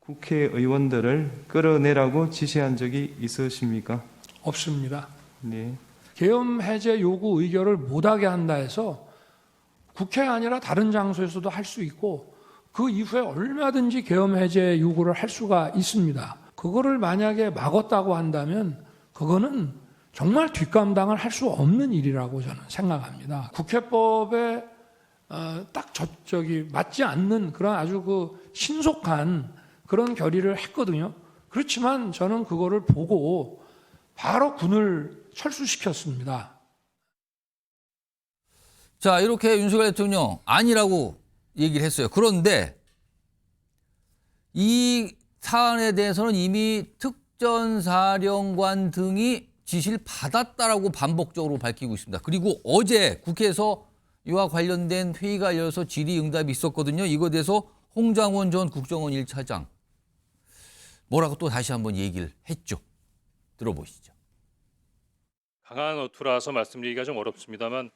국회의원들을 끌어내라고 지시한 적이 있으십니까? 없습니다. 네. 계엄 해제 요구 의결을 못하게 한다 해서 국회가 아니라 다른 장소에서도 할 수 있고 그 이후에 얼마든지 계엄 해제 요구를 할 수가 있습니다. 그거를 만약에 막았다고 한다면 그거는 정말 뒷감당을 할 수 없는 일이라고 저는 생각합니다. 국회법에 딱 맞지 않는 그런 아주 그 신속한 그런 결의를 했거든요. 그렇지만 저는 그거를 보고 바로 군을 철수시켰습니다. 자, 이렇게 윤석열 대통령 아니라고 얘기를 했어요. 그런데 이 사안에 대해서는 이미 특전사령관 등이 지시를 받았다라고 반복적으로 밝히고 있습니다. 그리고 어제 국회에서 이와 관련된 회의가 열려서 질의응답이 있었거든요. 이거에 대해서 홍장원 전 국정원 1차장 뭐라고 또 다시 한번 얘기를 했죠. 들어보시죠. 강한 어투라서 말씀드리기가 좀 어렵습니다만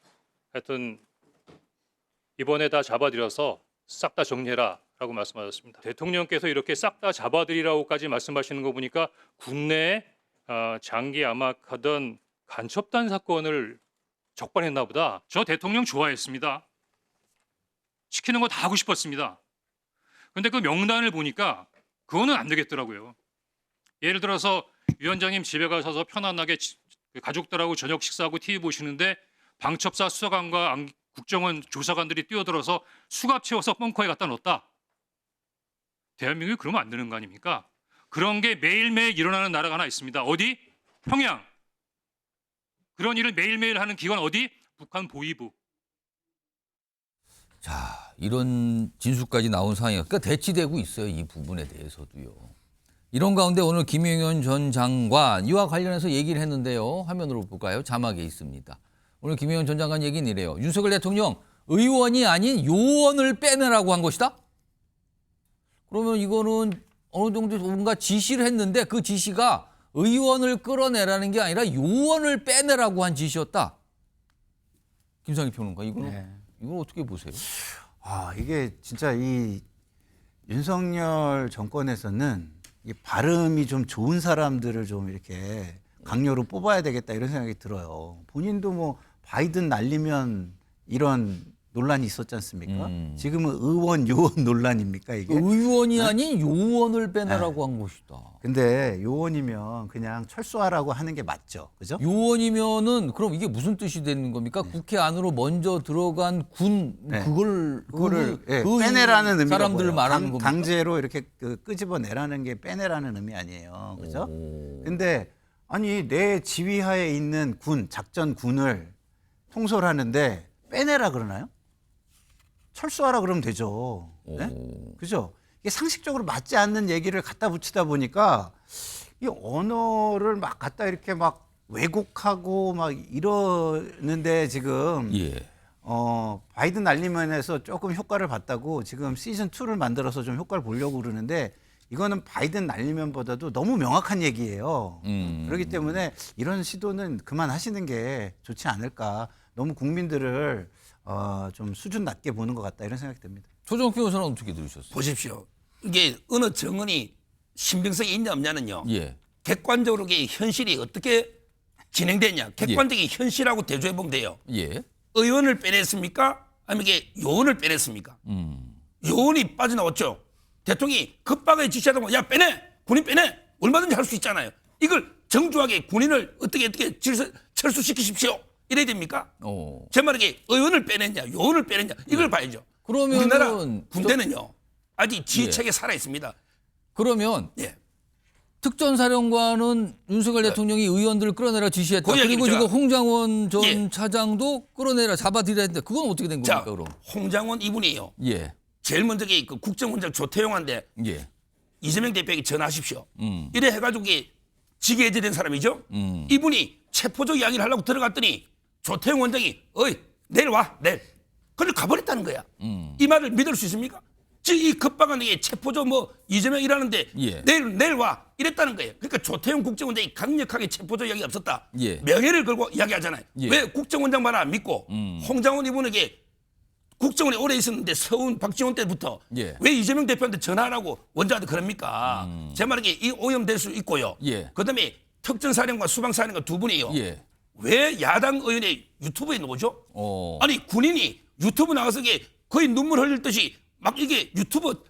하여튼 이번에 다 잡아들여서 싹 다 정리해라 라고 말씀하셨습니다. 대통령께서 이렇게 싹 다 잡아들이라고까지 말씀하시는 거 보니까 국내에 장기 암약하던 간첩단 사건을 적발했나 보다. 저 대통령 좋아했습니다. 시키는 거 다 하고 싶었습니다. 그런데 그 명단을 보니까 그거는 안 되겠더라고요. 예를 들어서 위원장님 집에 가셔서 편안하게 가족들하고 저녁 식사하고 TV 보시는데 방첩사 수사관과 국정원 조사관들이 뛰어들어서 수갑 채워서 벙커에 갖다 넣었다. 대한민국이 그러면 안 되는 거 아닙니까? 그런 게 매일매일 일어나는 나라가 하나 있습니다. 어디? 평양. 그런 일을 매일매일 하는 기관 어디? 북한 보위부. 자, 이런 진술까지 나온 상황이니까 그러니까 대치되고 있어요. 이 부분에 대해서도요. 이런 가운데 오늘 김용현 전 장관 이와 관련해서 얘기를 했는데요. 화면으로 볼까요? 자막에 있습니다. 오늘 김용현 전 장관 얘기는 이래요. 윤석열 대통령 의원이 아닌 요원을 빼내라고 한 것이다? 그러면 이거는 어느 정도 뭔가 지시를 했는데 그 지시가 의원을 끌어내라는 게 아니라 요원을 빼내라고 한 지시였다. 김상희 평론가, 이걸 어떻게 보세요? 이게 진짜 이 윤석열 정권에서는 이 발음이 좀 좋은 사람들을 좀 이렇게 강요로 뽑아야 되겠다 이런 생각이 들어요. 본인도 뭐 바이든 날리면 이런 논란이 있었지 않습니까? 지금은 의원, 요원 논란입니까 이게? 의원이 아닌 요원을 빼내라고 한 것이다. 근데 요원이면 그냥 철수하라고 하는 게 맞죠, 그죠? 요원이면은 그럼 이게 무슨 뜻이 되는 겁니까? 국회 안으로 먼저 들어간 군 그거를 그 빼내라는 의미가 사람들을 뭐예요? 말하는 겁니까? 강제로 이렇게 끄집어내라는 게 빼내라는 의미 아니에요, 그죠? 근데 아니 내 지휘하에 있는 군, 작전군을 통솔하는데 빼내라 그러나요? 철수하라 그러면 되죠. 네? 그죠? 이게 상식적으로 맞지 않는 얘기를 갖다 붙이다 보니까 이 언어를 막 갖다 이렇게 막 왜곡하고 막 이러는데 지금 바이든 날리면에서 조금 효과를 봤다고 지금 시즌 2를 만들어서 좀 효과를 보려고 그러는데 이거는 바이든 날리면보다도 너무 명확한 얘기예요. 그렇기 때문에 이런 시도는 그만하시는 게 좋지 않을까. 너무 국민들을 좀 수준 낮게 보는 것 같다 이런 생각이 듭니다. 조정필 변호사는 어떻게 들으셨어요? 보십시오. 이게 어느 정언이 신빙성이 있냐 없냐는요. 예. 객관적으로 이게 현실이 어떻게 진행됐냐. 객관적인 현실하고 대조해 보면 돼요. 예. 의원을 빼냈습니까? 아니면 이게 요원을 빼냈습니까? 요원이 빠져나왔죠. 대통령이 급하게 지시하다고 야 빼내! 군인 빼내! 얼마든지 할 수 있잖아요. 이걸 정중하게 군인을 어떻게 철수시키십시오. 이래야 됩니까? 제 말에 의원을 빼냈냐, 요원을 빼냈냐 이걸 봐야죠. 그러면 우리나라 군대는요 아직 지휘체계 살아 있습니다. 그러면 예. 특전사령관은 윤석열 대통령이 의원들을 끌어내라 지시했다. 그 그리고 얘기죠. 지금 홍장원 전 예. 차장도 끌어내라 잡아들여야 했는데 그건 어떻게 된 겁니까? 자, 그럼? 홍장원 이분이에요. 예. 제일 먼저 그 국정원장 조태용한테 예. 이재명 대표에게 전화하십시오. 이래 해가지고 직에 해제된 사람이죠. 이분이 체포적 이야기를 하려고 들어갔더니 조태용 원장이 어이 내일 와 내일. 그걸 가버렸다는 거야. 이 말을 믿을 수 있습니까? 즉 이 급박한 게 체포조 뭐 이재명이라는데 예. 내일 와 이랬다는 거예요. 그러니까 조태용 국정원장이 강력하게 체포조 이야기 없었다. 예. 명예를 걸고 이야기하잖아요. 예. 왜 국정원장 말 안 믿고 홍장원 이분에게 국정원에 오래 있었는데 서훈 박지원 때부터 예. 왜 이재명 대표한테 전화하라고 원자한테 그럽니까? 제 말은 이 오염될 수 있고요. 예. 그다음에 특전사령관 수방사령관 두 분이요. 예. 왜 야당 의원의 유튜브에 나오죠? 어. 아니 군인이 유튜브 나가서 이게 거의 눈물 흘릴 듯이 막 이게 유튜브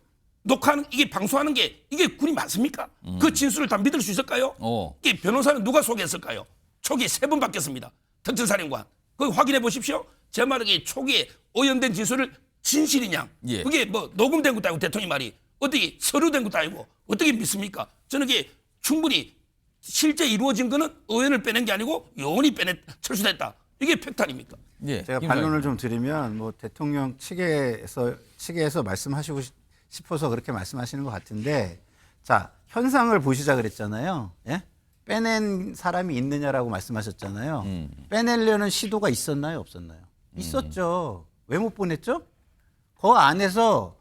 녹화하는 이게 방송하는 게 이게 군이 맞습니까? 그 진술을 다 믿을 수 있을까요? 이 변호사는 누가 소개했을까요? 초기에 3번 바뀌었습니다. 특전사령관. 그거 확인해 보십시오. 제 말은 이 초기에 오염된 진술을 진실이냐? 예. 그게 뭐 녹음된 것도 아니고 대통령 말이 어떻게 서류된 것도 아니고 어떻게 믿습니까? 저는 이게 충분히 실제 이루어진 거는 의원을 빼낸 게 아니고 요원이 철수됐다. 이게 팩트 아닙니까? 예. 제가 반론을 좀 드리면 뭐 대통령 측에서 말씀하시고 싶어서 그렇게 말씀하시는 것 같은데, 자, 현상을 보시자 그랬잖아요. 예? 빼낸 사람이 있느냐라고 말씀하셨잖아요. 빼내려는 시도가 있었나요, 없었나요? 있었죠. 왜 못 보냈죠? 그 안에서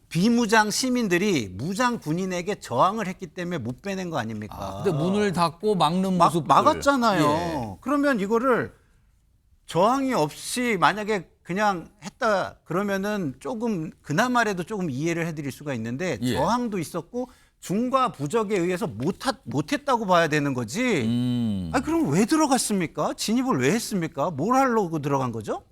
비무장 시민들이 무장 군인에게 저항을 했기 때문에 못 빼낸 거 아닙니까? 근데 문을 닫고 막는 모습 막았잖아요. 예. 그러면 이거를 저항이 없이 만약에 그냥 했다 그러면은 조금 그나마라도 조금 이해를 해드릴 수가 있는데 예. 저항도 있었고 중과 부적에 의해서 못했다고 봐야 되는 거지. 아니 그럼 왜 들어갔습니까? 진입을 왜 했습니까? 뭘 하려고 들어간 거죠?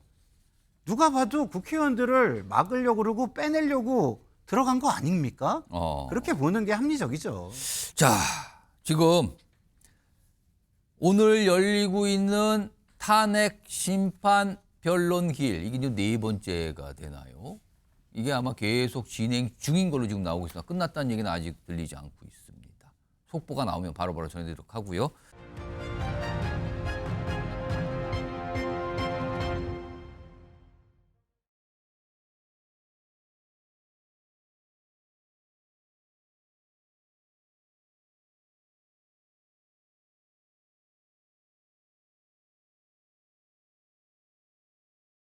누가 봐도 국회의원들을 막으려고 그러고 빼내려고 들어간 거 아닙니까? 그렇게 보는 게 합리적이죠. 자, 지금 오늘 열리고 있는 탄핵 심판 변론길, 이게 이제 4번째가 되나요? 이게 아마 계속 진행 중인 걸로 지금 나오고 있습니다. 끝났다는 얘기는 아직 들리지 않고 있습니다. 속보가 나오면 바로바로 전해드리도록 하고요.